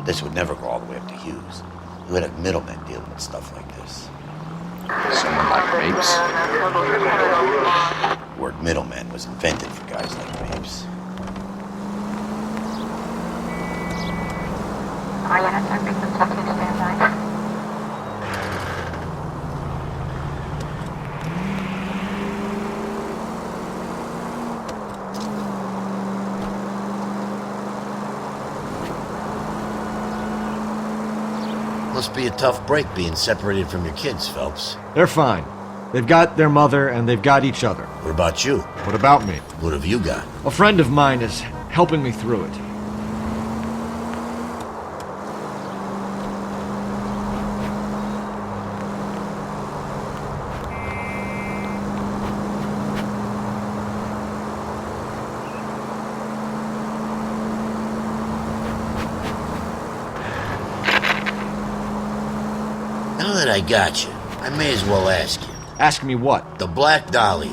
This would never go all the way up to Hughes. You would have middlemen dealing with stuff like this. Someone like Mapes? The word middleman was invented for guys like Mapes. Must be a tough break being separated from your kids, Phelps. They're fine. They've got their mother and they've got each other. What about you? What about me? What have you got? A friend of mine is helping me through it. Now that I got you, I may as well ask you. Ask me what? The Black Dahlia.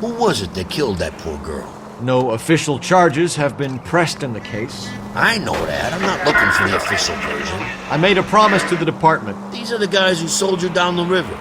Who was it that killed that poor girl? No official charges have been pressed in the case. I know that. I'm not looking for the official version. I made a promise to the department. These are the guys who sold you down the river.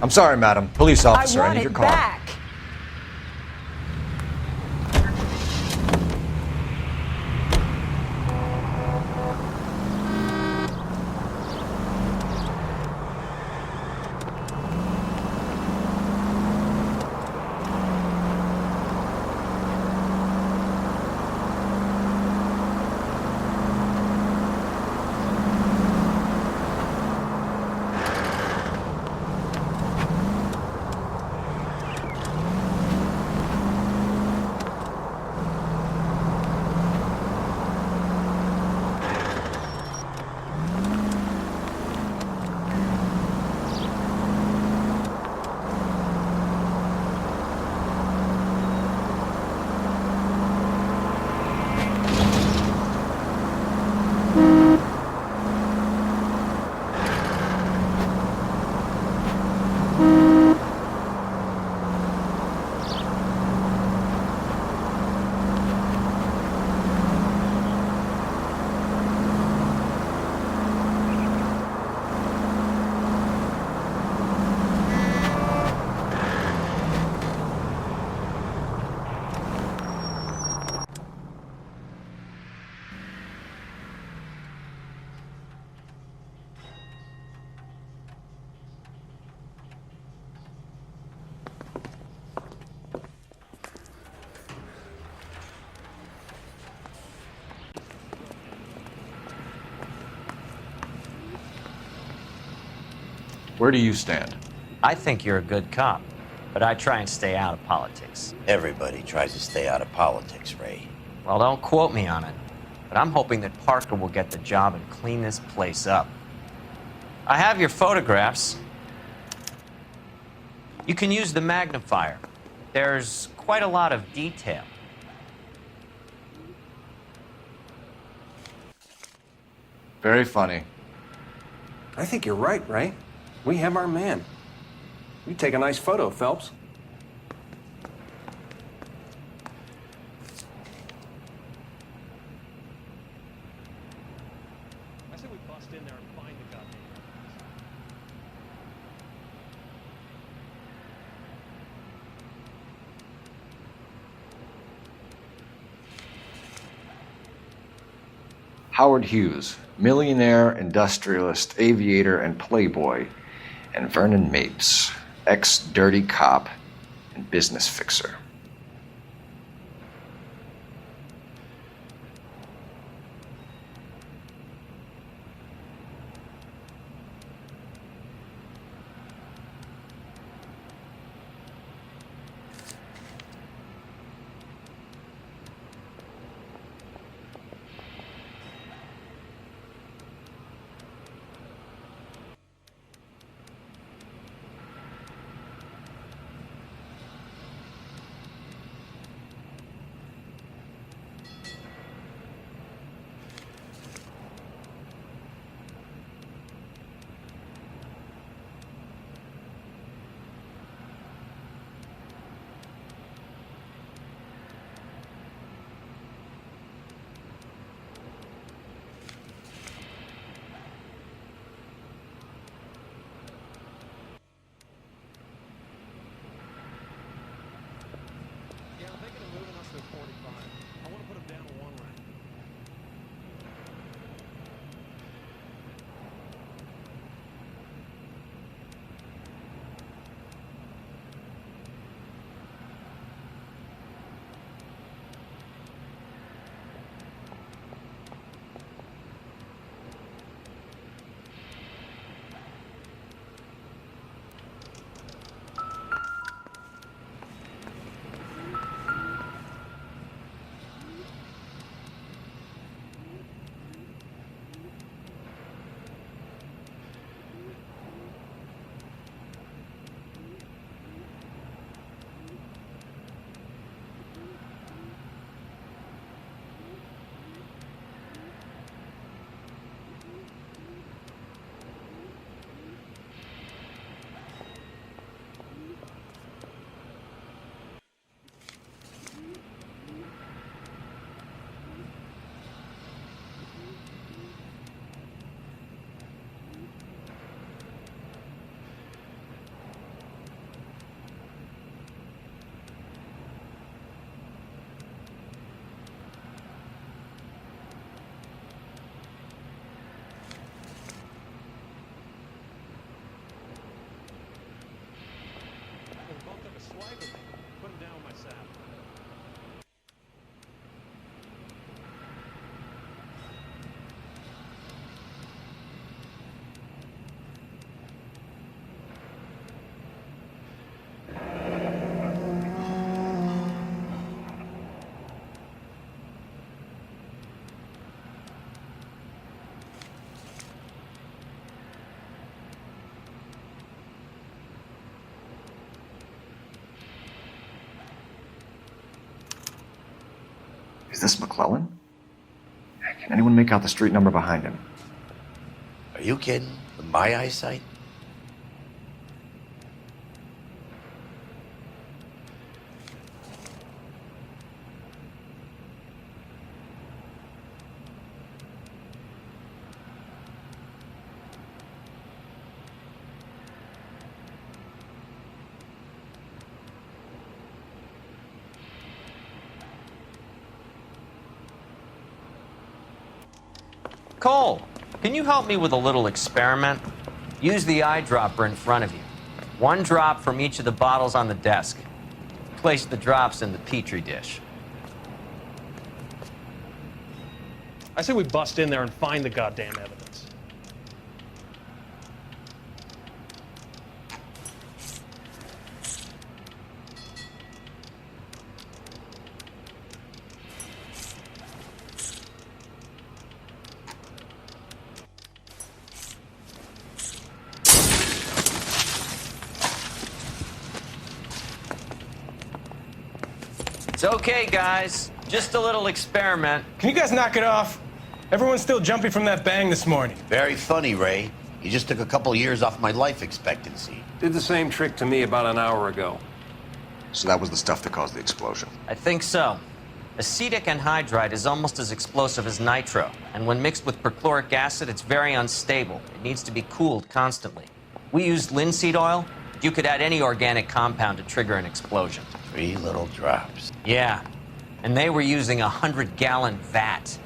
I'm sorry, madam. Police officer, I need your car. Back. Where do you stand? I think you're a good cop, but I try and stay out of politics. Everybody tries to stay out of politics, Ray. Well, don't quote me on it, but I'm hoping that Parker will get the job and clean this place up. I have your photographs. You can use the magnifier. There's quite a lot of detail. Very funny. I think you're right, Ray. We have our man. You take a nice photo, Phelps. I said we bust in there and find the goddamn Howard Hughes, millionaire, industrialist, aviator, and playboy, and Vernon Mapes, ex-dirty cop and business fixer. this McClellan? Can anyone make out the street number behind him? Are you kidding? With my eyesight? Cole, can you help me with a little experiment? Use the eyedropper in front of you. One drop from each of the bottles on the desk. Place the drops in the petri dish. I say we bust in there and find the goddamn evidence. It's okay, guys. Just a little experiment. Can you guys knock it off? Everyone's still jumpy from that bang this morning. Very funny, Ray. You just took a couple years off my life expectancy. Did the same trick to me about an hour ago. So that was the stuff that caused the explosion. I think so. Acetic anhydride is almost as explosive as nitro, and when mixed with perchloric acid, it's very unstable. It needs to be cooled constantly. We used linseed oil. You could add any organic compound to trigger an explosion. 3 little drops. Yeah, and they were using a 100-gallon vat.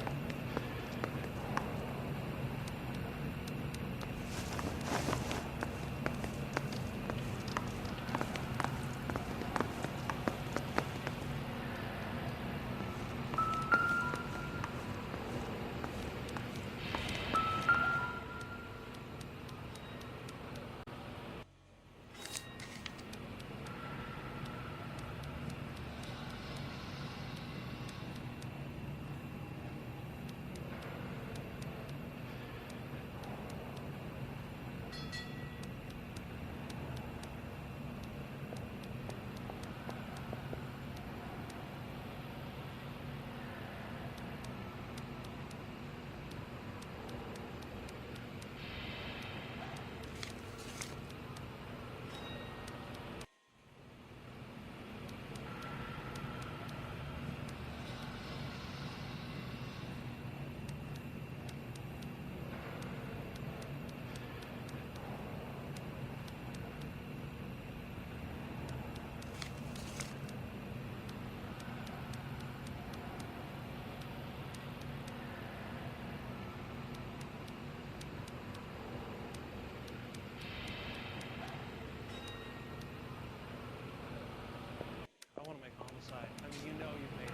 I want to make homicide. I mean, you know you've made it.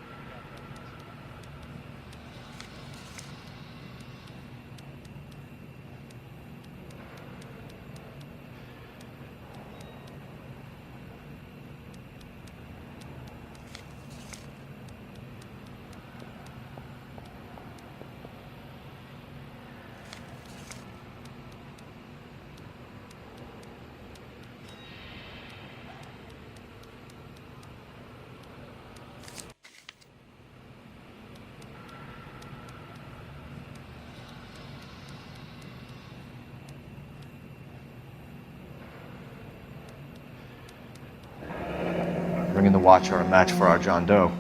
Bringing the Watcher a match for our John Doe.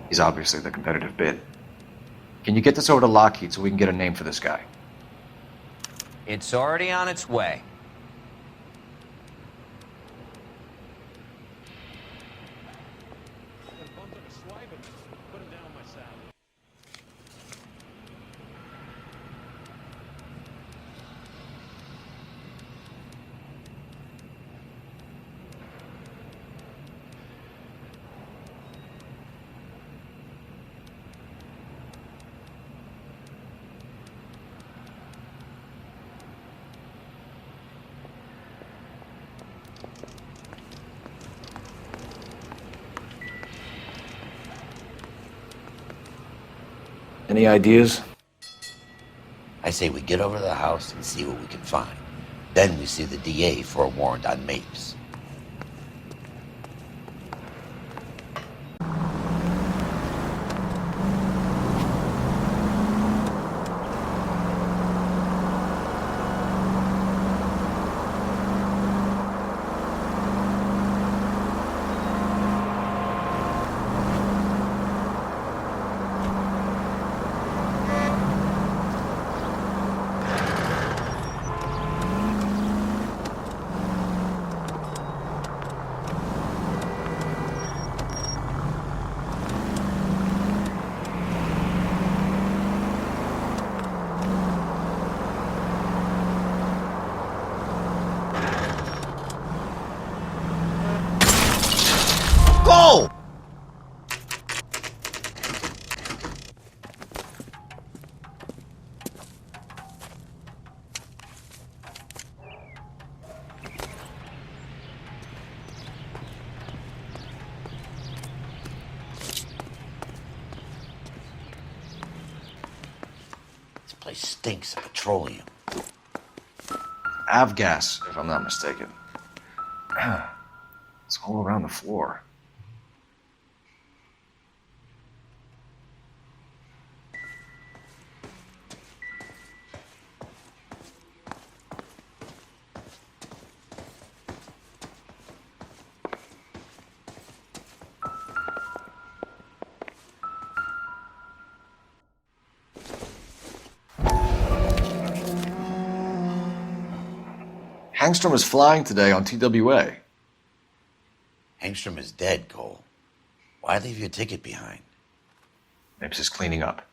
He's obviously the competitive bid. Can you get this over to Lockheed so we can get a name for this guy? It's already on its way. When Bum took a swipe at me, put him down on my saddle. Any ideas? I say we get over to the house and see what we can find. Then we see the DA for a warrant on Mapes. Place stinks of petroleum. Avgas, if I'm not mistaken. It's all around the floor. Hangstrom is flying today on TWA. Hangstrom is dead, Cole. Why leave your ticket behind? Mapes is cleaning up.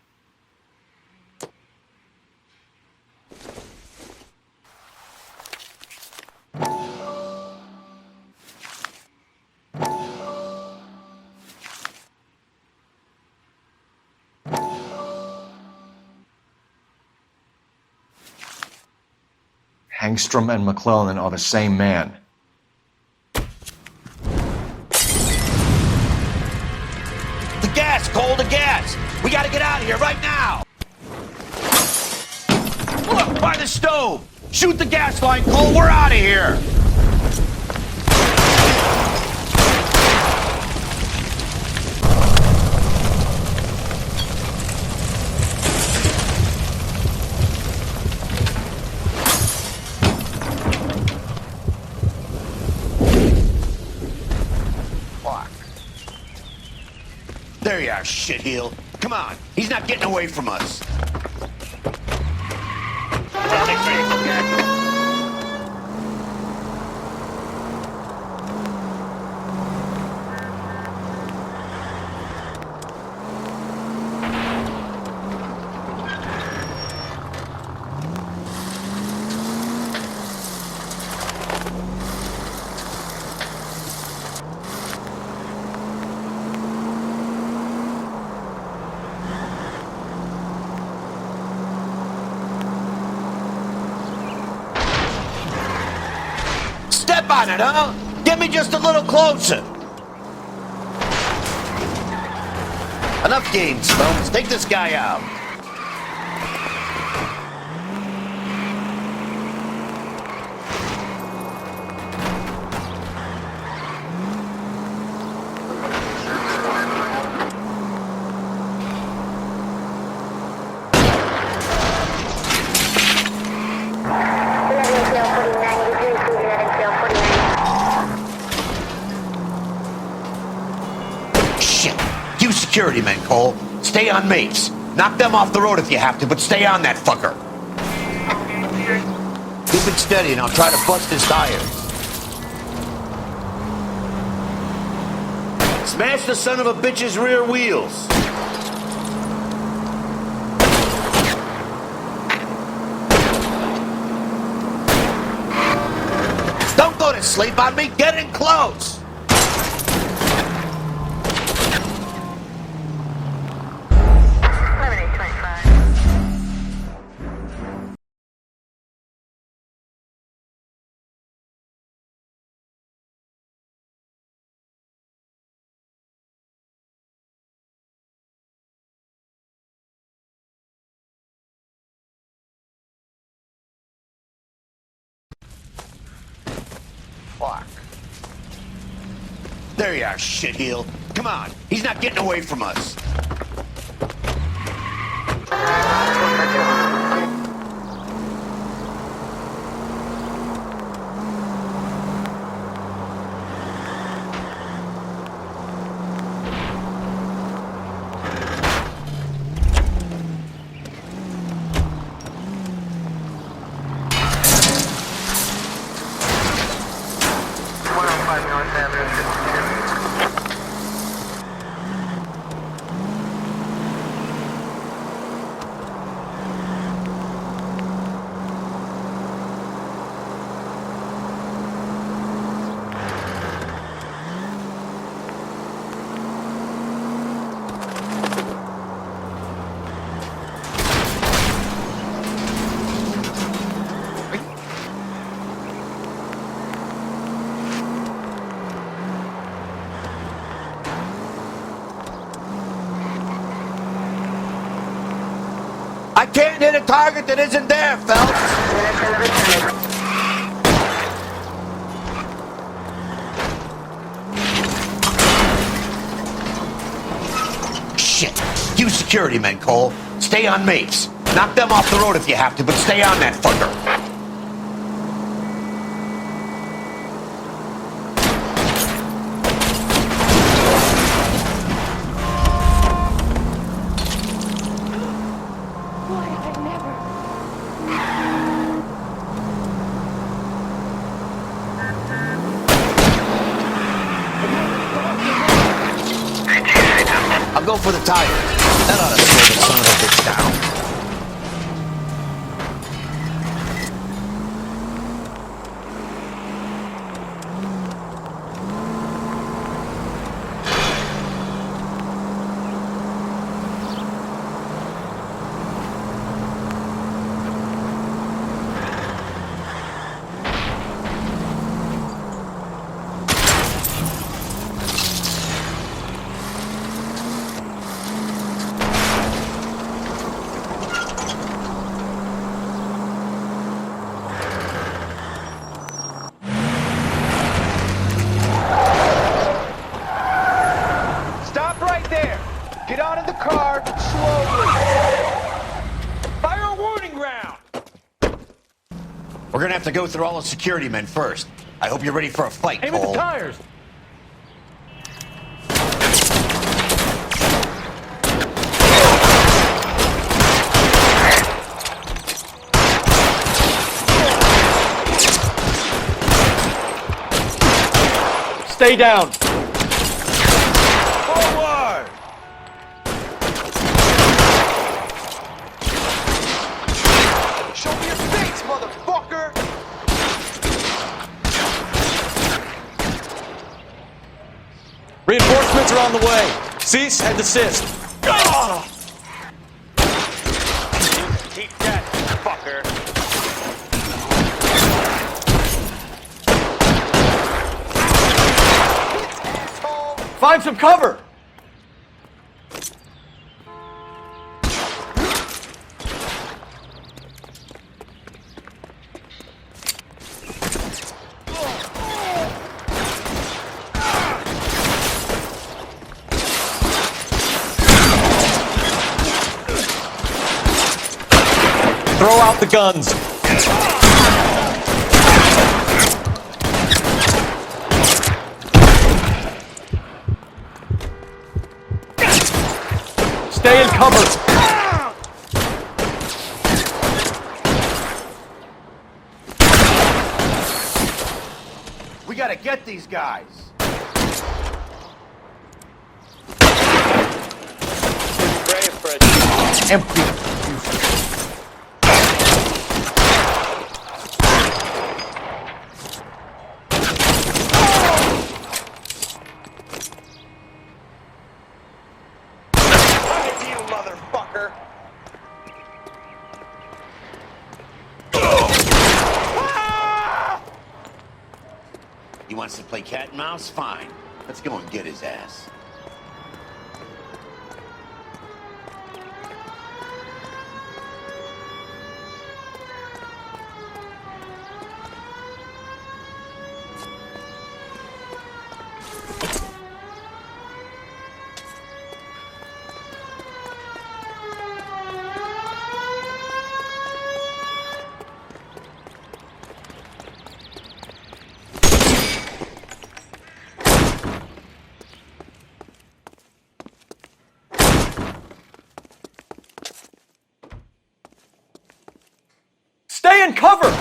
Hangstrom and McClellan are the same man. The gas, Cole, the gas! We gotta get out of here right now! Look, by the stove! Shoot the gas line, Cole, we're out of here! There you are, shitheel. Come on, he's not getting away from us. Step on it, huh? Get me just a little closer. Enough games, folks. Take this guy out. Security men, Cole. Stay on Mapes. Knock them off the road if you have to, but stay on that fucker. Keep it steady and I'll try to bust his tires. Smash the son of a bitch's rear wheels. Don't go to sleep on me. Get in close. Fuck. There you are, shitheel. Come on, he's not getting away from us. I can't hit a target that isn't there, Phelps. Shit. You security men, Cole. Stay on Mapes. Knock them off the road if you have to, but stay on that fucker. I'll go for the tire. That ought to slow the son of a bitch down. Stop right there. Get out of the car slowly. Fire a warning round. We're gonna have to go through all the security men first. I hope you're ready for a fight, Aim at Cole. the tires. Stay down. Forward. Show me your face, motherfucker. Reinforcements are on the way. Cease and desist. Keep that, fucker. Find some cover. Throw out the guns. Stay in cover. We gotta get these guys. Empty. Motherfucker. He wants to play cat and mouse? Fine. Let's go and get his ass. Stay in cover.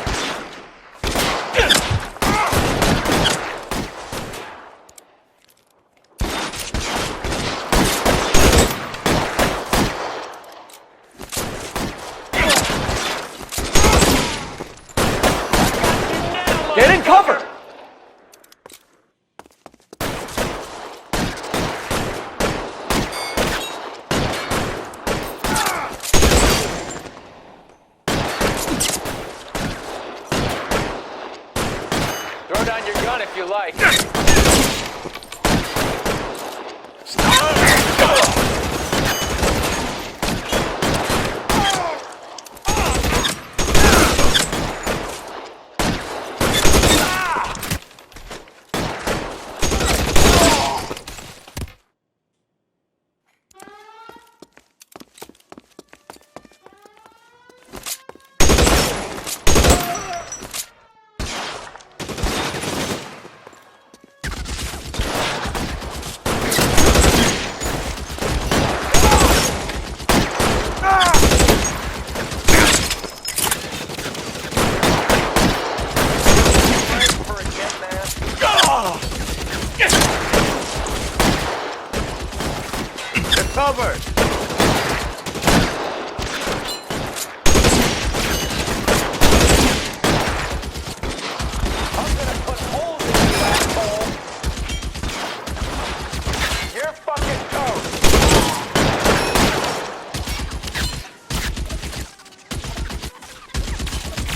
Get in cover. Throw down your gun if you like.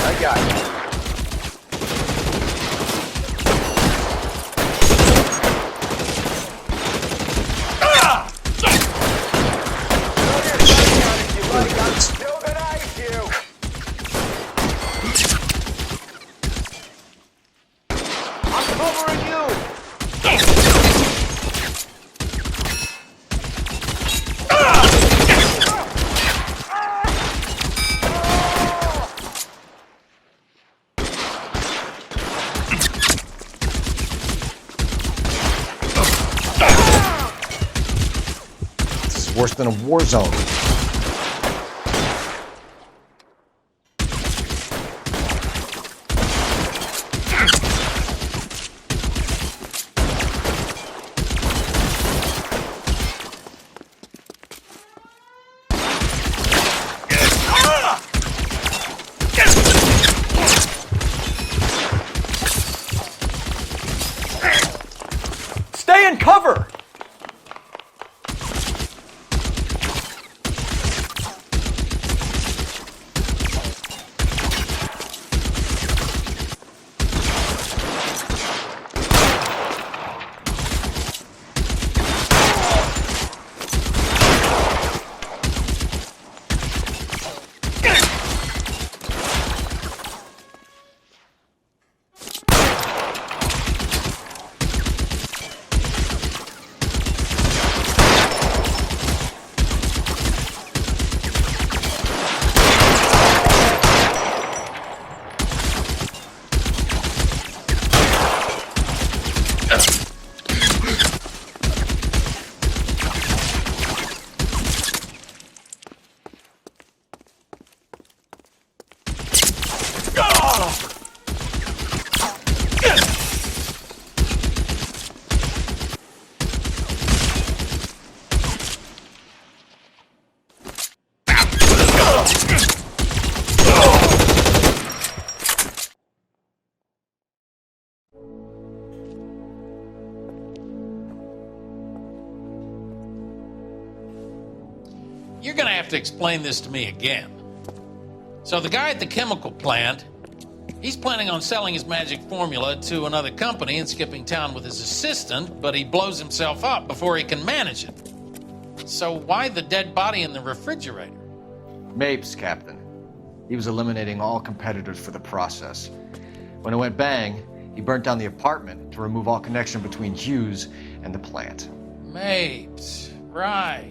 I got it. Worse than a war zone. Stay in cover! You're gonna have to explain this to me again. So the guy at the chemical plant, he's planning on selling his magic formula to another company and skipping town with his assistant, but he blows himself up before he can manage it. So why the dead body in the refrigerator? Mapes, Captain. He was eliminating all competitors for the process. When it went bang, he burnt down the apartment to remove all connection between Hughes and the plant. Mapes, right.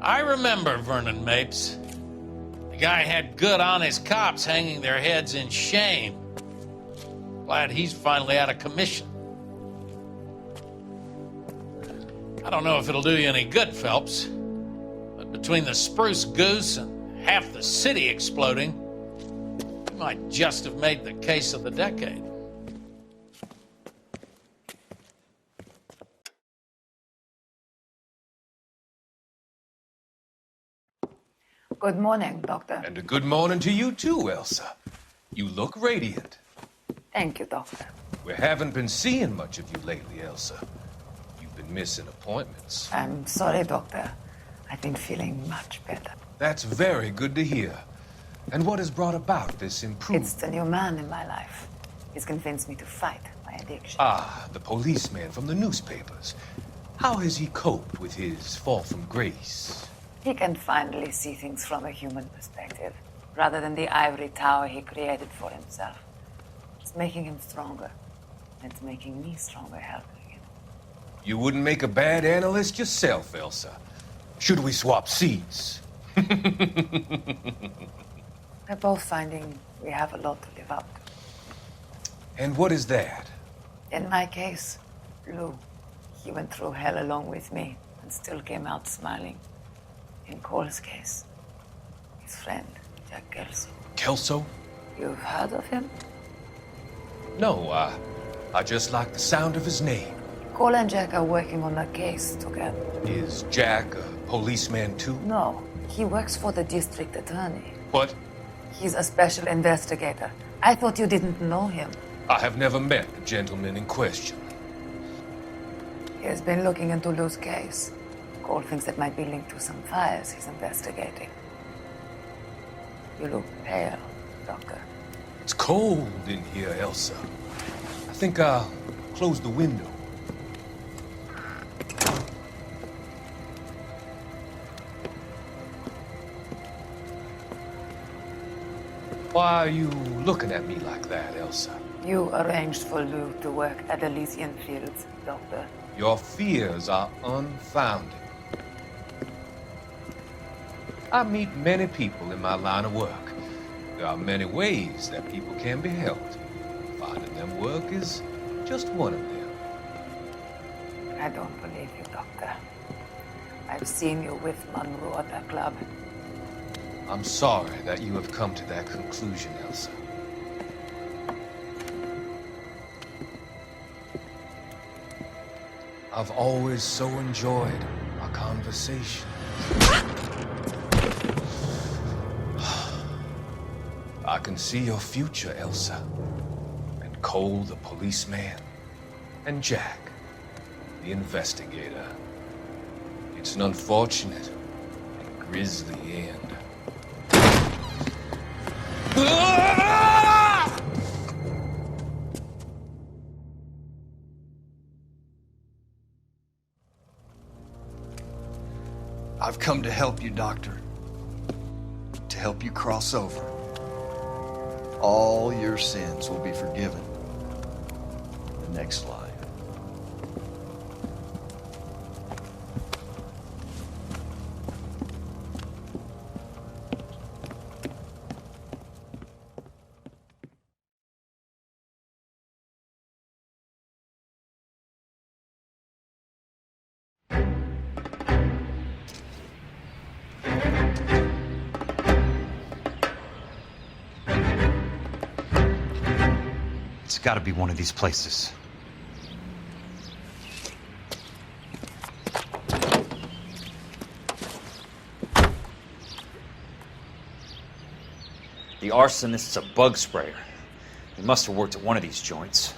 I remember Vernon Mapes. The guy had good honest cops hanging their heads in shame. Glad he's finally out of commission. I don't know if it'll do you any good, Phelps, but between the spruce goose and half the city exploding, you might just have made the case of the decade. Good morning, Doctor. And a good morning to you too, Elsa. You look radiant. Thank you, Doctor. We haven't been seeing much of you lately, Elsa. You've been missing appointments. I'm sorry, Doctor. I've been feeling much better. That's very good to hear. And what has brought about this improvement? It's the new man in my life. He's convinced me to fight my addiction. Ah, the policeman from the newspapers. How has he coped with his fall from grace? He can finally see things from a human perspective, rather than the ivory tower he created for himself. It's making him stronger, and it's making me stronger helping him. You wouldn't make a bad analyst yourself, Elsa. Should we swap seats? We're both finding we have a lot to live up to. And what is that? In my case, Lou, he went through hell along with me and still came out smiling. In Cole's case, his friend, Jack Kelso. Kelso? You've heard of him? No, I just like the sound of his name. Cole and Jack are working on a case together. Is Jack a policeman too? No, he works for the district attorney. What? He's a special investigator. I thought you didn't know him. I have never met the gentleman in question. He has been looking into Lou's case. Cole thinks it might be linked to some fires he's investigating. You look pale. Doctor. It's cold in here, Elsa. I think I'll close the window. Why are you looking at me like that, Elsa? You arranged for Lou to work at Elysian Fields, Doctor. Your fears are unfounded. I meet many people in my line of work. There are many ways that people can be helped. Finding them work is just one of them. I don't believe you, Doctor. I've seen you with Monroe at that club. I'm sorry that you have come to that conclusion, Elsa. I've always so enjoyed our conversation. I can see your future, Elsa. And Cole, the policeman. And Jack, the investigator. It's an unfortunate and grisly end. I've come to help you, Doctor. To help you cross over. All your sins will be forgiven in the next life. It's got to be one of these places. The arsonist's a bug sprayer. He must have worked at one of these joints.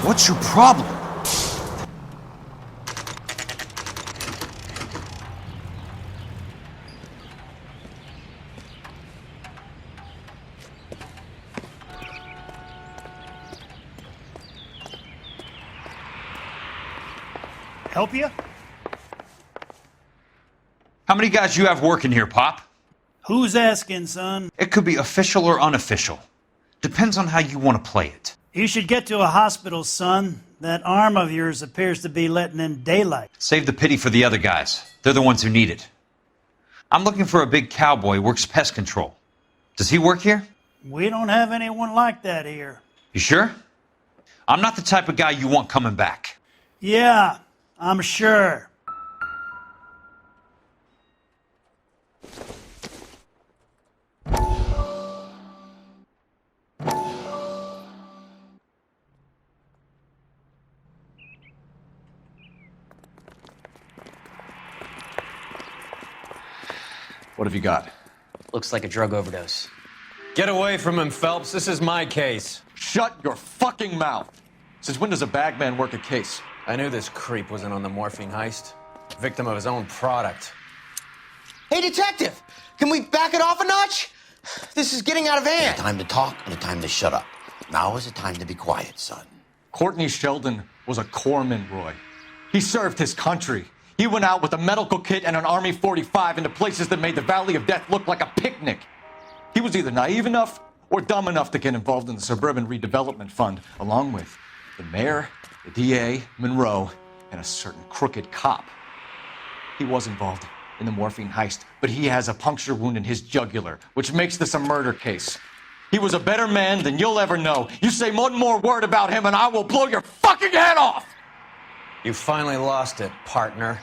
What's your problem? Help you? How many guys you have working here, Pop? Who's asking, son? It could be official or unofficial. Depends on how you want to play it. You should get to a hospital, son. That arm of yours appears to be letting in daylight. Save the pity for the other guys. They're the ones who need it. I'm looking for a big cowboy who works pest control. Does he work here? We don't have anyone like that here. You sure? I'm not the type of guy you want coming back. Yeah, I'm sure. What have you got? Looks like a drug overdose. Get away from him, Phelps. This is my case. Shut your fucking mouth. Since when does a bagman work a case? I knew this creep wasn't on the morphine heist. Victim of his own product. Hey, detective! Can we back it off a notch? This is getting out of hand. A time to talk and a time to shut up. Now is the time to be quiet, son. Courtney Sheldon was a corpsman, Roy. He served his country. He went out with a medical kit and an Army 45 into places that made the Valley of Death look like a picnic. He was either naive enough or dumb enough to get involved in the Suburban Redevelopment Fund, along with the mayor, the DA, Monroe, and a certain crooked cop. He was involved in the morphine heist, but he has a puncture wound in his jugular, which makes this a murder case. He was a better man than you'll ever know. You say one more word about him and I will blow your fucking head off! You finally lost it, partner.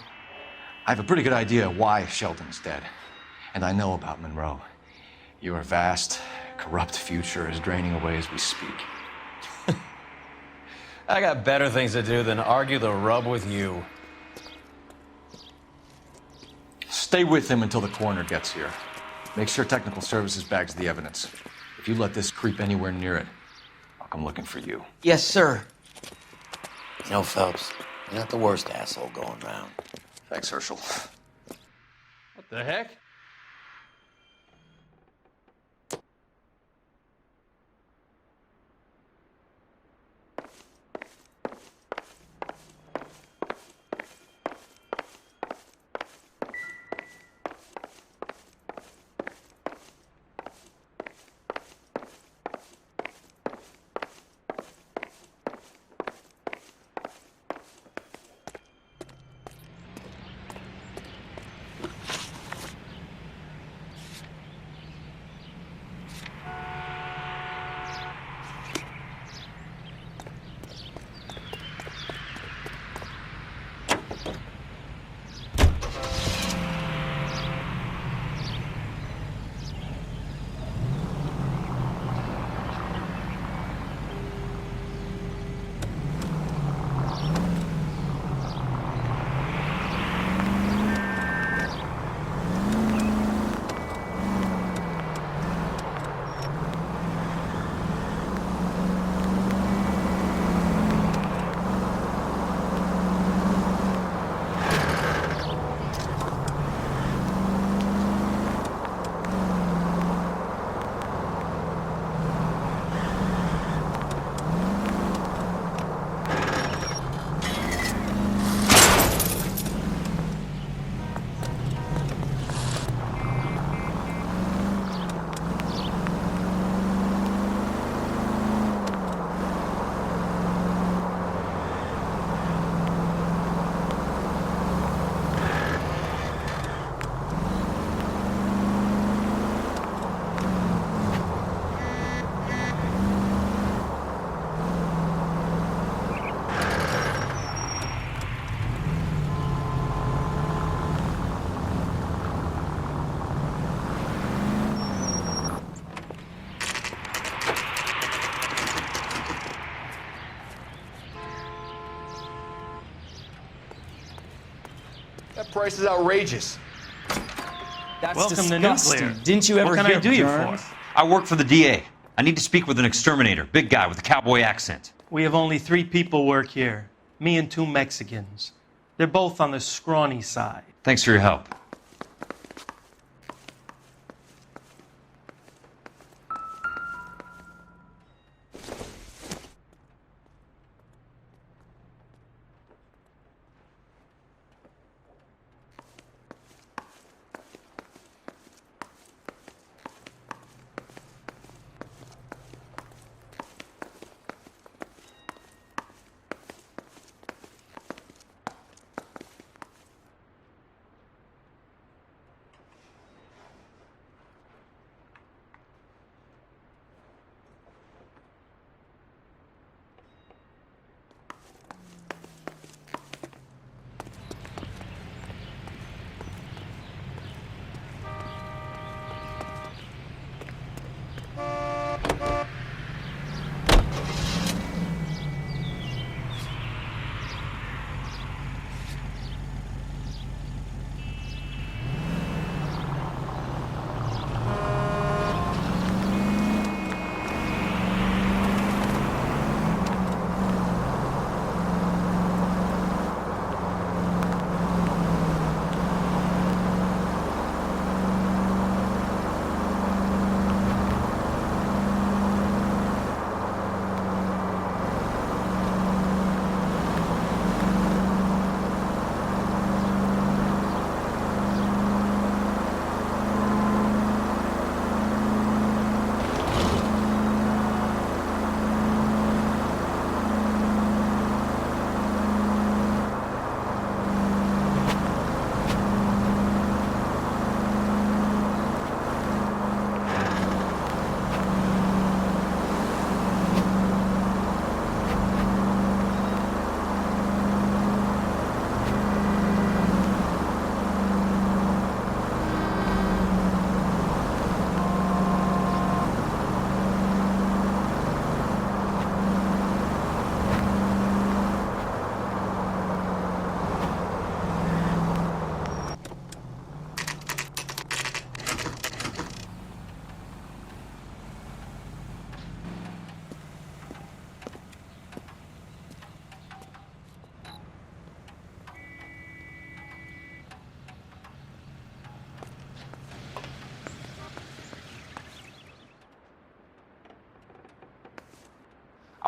I have a pretty good idea why Sheldon's dead. And I know about Monroe. Your vast, corrupt future is draining away as we speak. I got better things to do than argue the rub with you. Stay with him until the coroner gets here. Make sure technical services bags the evidence. If you let this creep anywhere near it, I'll come looking for you. Yes, sir. You know, Phelps, you're not the worst asshole going round. Thanks, Herschel. What the heck? That price is outrageous. That's Welcome to disgusting. Nuclear. Didn't you ever What can hear I do you Burns? for? I work for the DA. I need to speak with an exterminator, big guy with a cowboy accent. We have only 3 people work here. Me and 2 Mexicans. They're both on the scrawny side. Thanks for your help.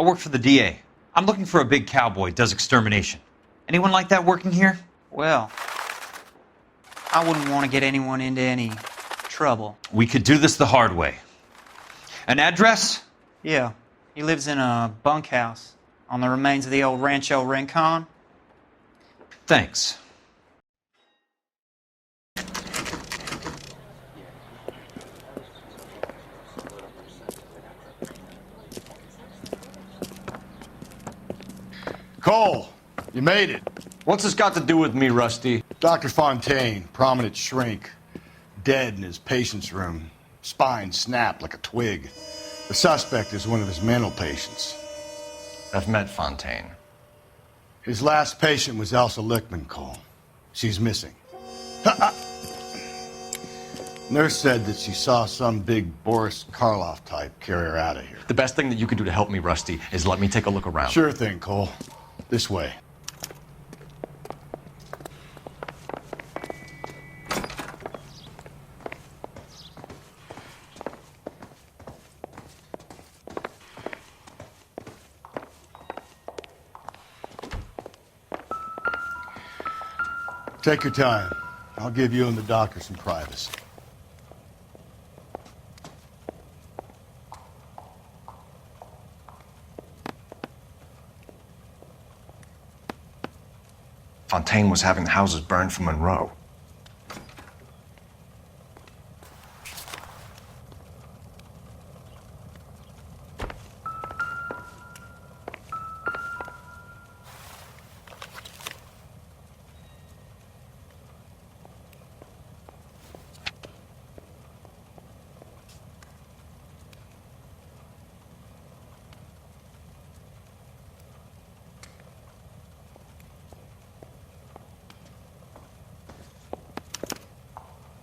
I work for the DA. I'm looking for a big cowboy, does extermination. Anyone like that working here? Well, I wouldn't want to get anyone into any trouble. We could do this the hard way. An address? Yeah, he lives in a bunkhouse on the remains of the old Rancho Rincon. Thanks. Cole, you made it. What's this got to do with me, Rusty? Dr. Fontaine, prominent shrink, dead in his patient's room. Spine snapped like a twig. The suspect is one of his mental patients. I've met Fontaine. His last patient was Elsa Lichtman, Cole. She's missing. Nurse said that she saw some big Boris Karloff type carry her out of here. The best thing that you can do to help me, Rusty, is let me take a look around. Sure thing, Cole. This way. Take your time. I'll give you and the doctor some privacy. Fontaine was having the houses burned for Monroe.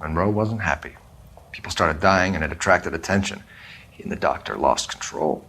Monroe wasn't happy. People started dying and it attracted attention. He and the doctor lost control.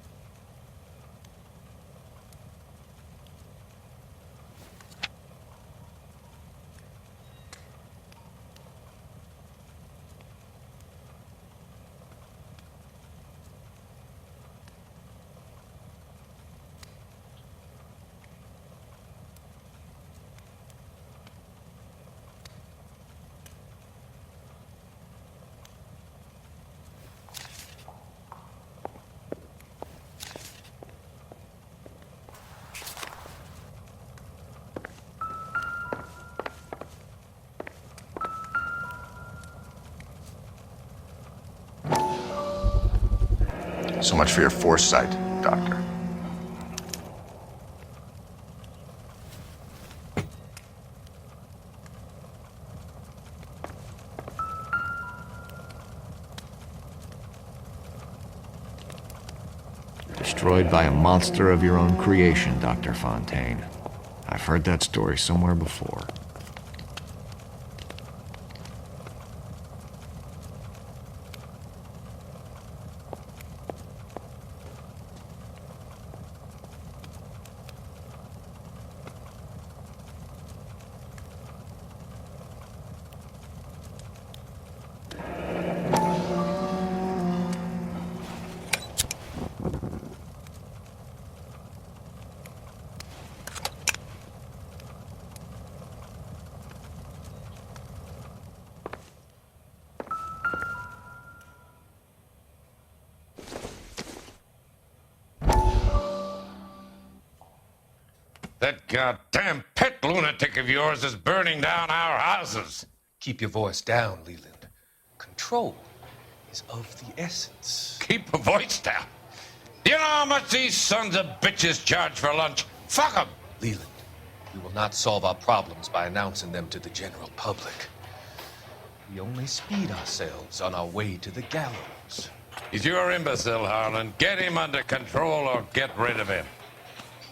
So much for your foresight, Doctor. Destroyed by a monster of your own creation, Dr. Fontaine. I've heard that story somewhere before. That goddamn pet lunatic of yours is burning down our houses. Keep your voice down, Leland. Control is of the essence. Keep your voice down? You know how much these sons of bitches charge for lunch? Fuck them! Leland, we will not solve our problems by announcing them to the general public. We only speed ourselves on our way to the gallows. He's your imbecile, Harlan. Get him under control or get rid of him.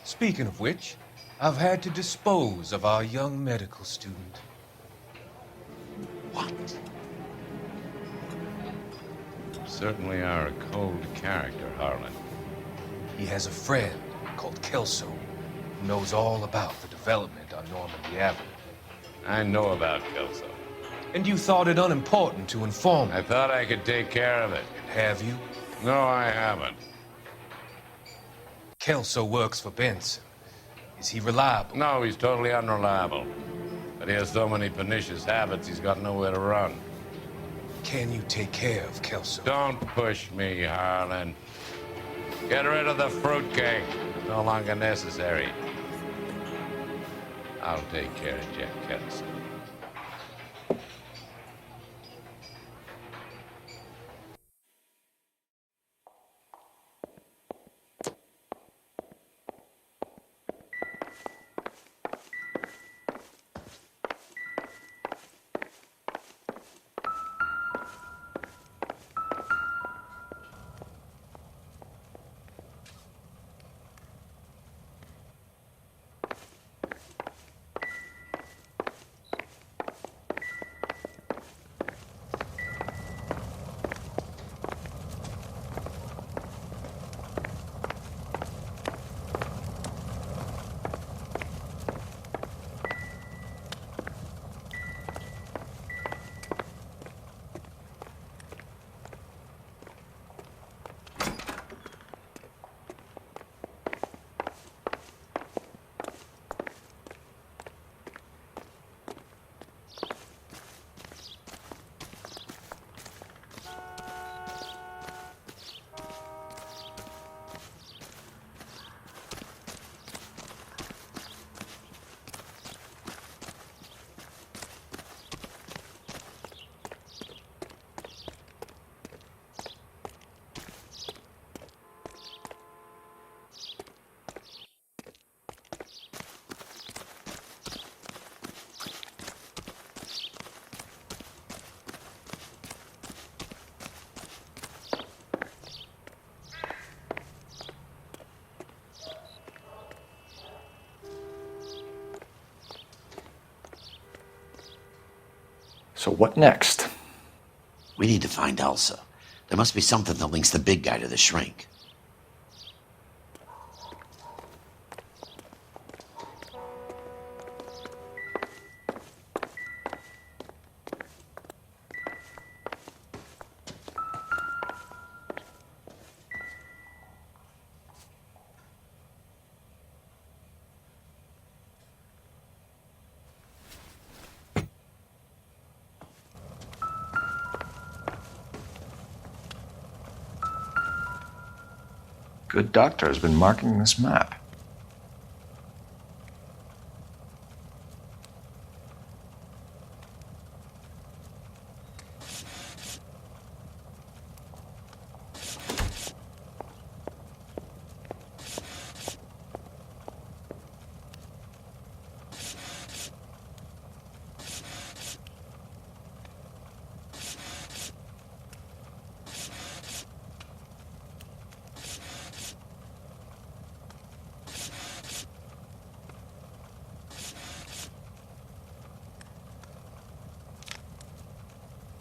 Speaking of which, I've had to dispose of our young medical student. What? You certainly are a cold character, Harlan. He has a friend called Kelso who knows all about the development on Normandy Avenue. I know about Kelso. And you thought it unimportant to inform me. I thought I could take care of it. Have you? No, I haven't. Kelso works for Benson. Is he reliable? No, he's totally unreliable. But he has so many pernicious habits, he's got nowhere to run. Can you take care of Kelso? Don't push me, Harlan. Get rid of the fruitcake. It's no longer necessary. I'll take care of Jack Kelso. So what next? We need to find Elsa. There must be something that links the big guy to the shrink. Good doctor has been marking this map.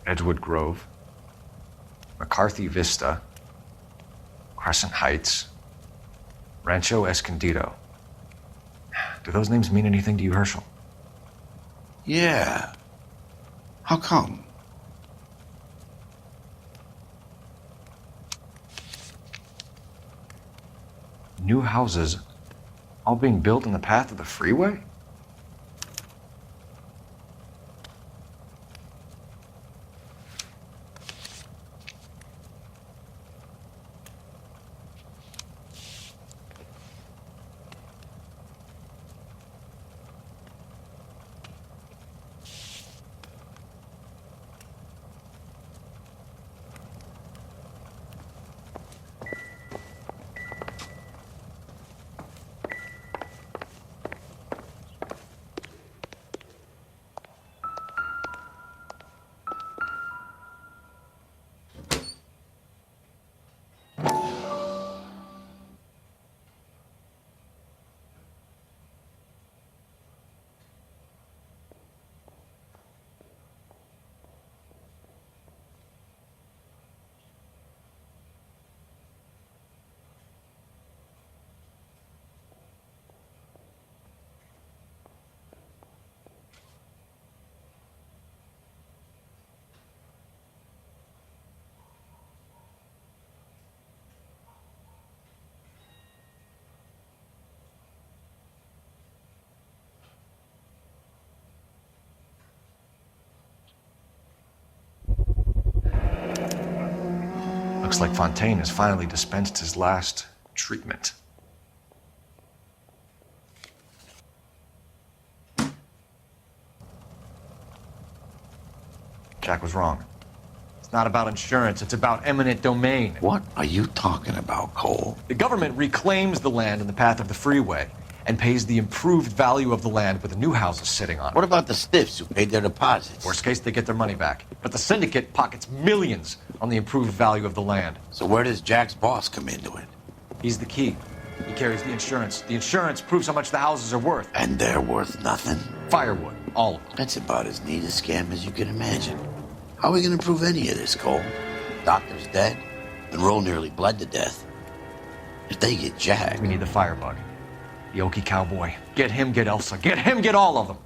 Edgewood Grove, McCarthy Vista, Crescent Heights, Rancho Escondido. Do those names mean anything to you, Herschel? Yeah. How come? New houses all being built in the path of the freeway? Looks like Fontaine has finally dispensed his last treatment. Jack was wrong. It's not about insurance, it's about eminent domain. What are you talking about, Cole? The government reclaims the land in the path of the freeway and pays the improved value of the land with the new houses sitting on it. What about the stiffs who paid their deposits? Worst case, they get their money back. But the syndicate pockets millions on the improved value of the land. So where does Jack's boss come into it? He's the key. He carries the insurance. The insurance proves how much the houses are worth. And they're worth nothing? Firewood, all of them. That's about as neat a scam as you can imagine. How are we going to prove any of this, Cole? Doctor's dead. Monroe nearly bled to death. If they get Jack... We need the firebug. The Okie cowboy. Get him, get Elsa. Get him, get all of them.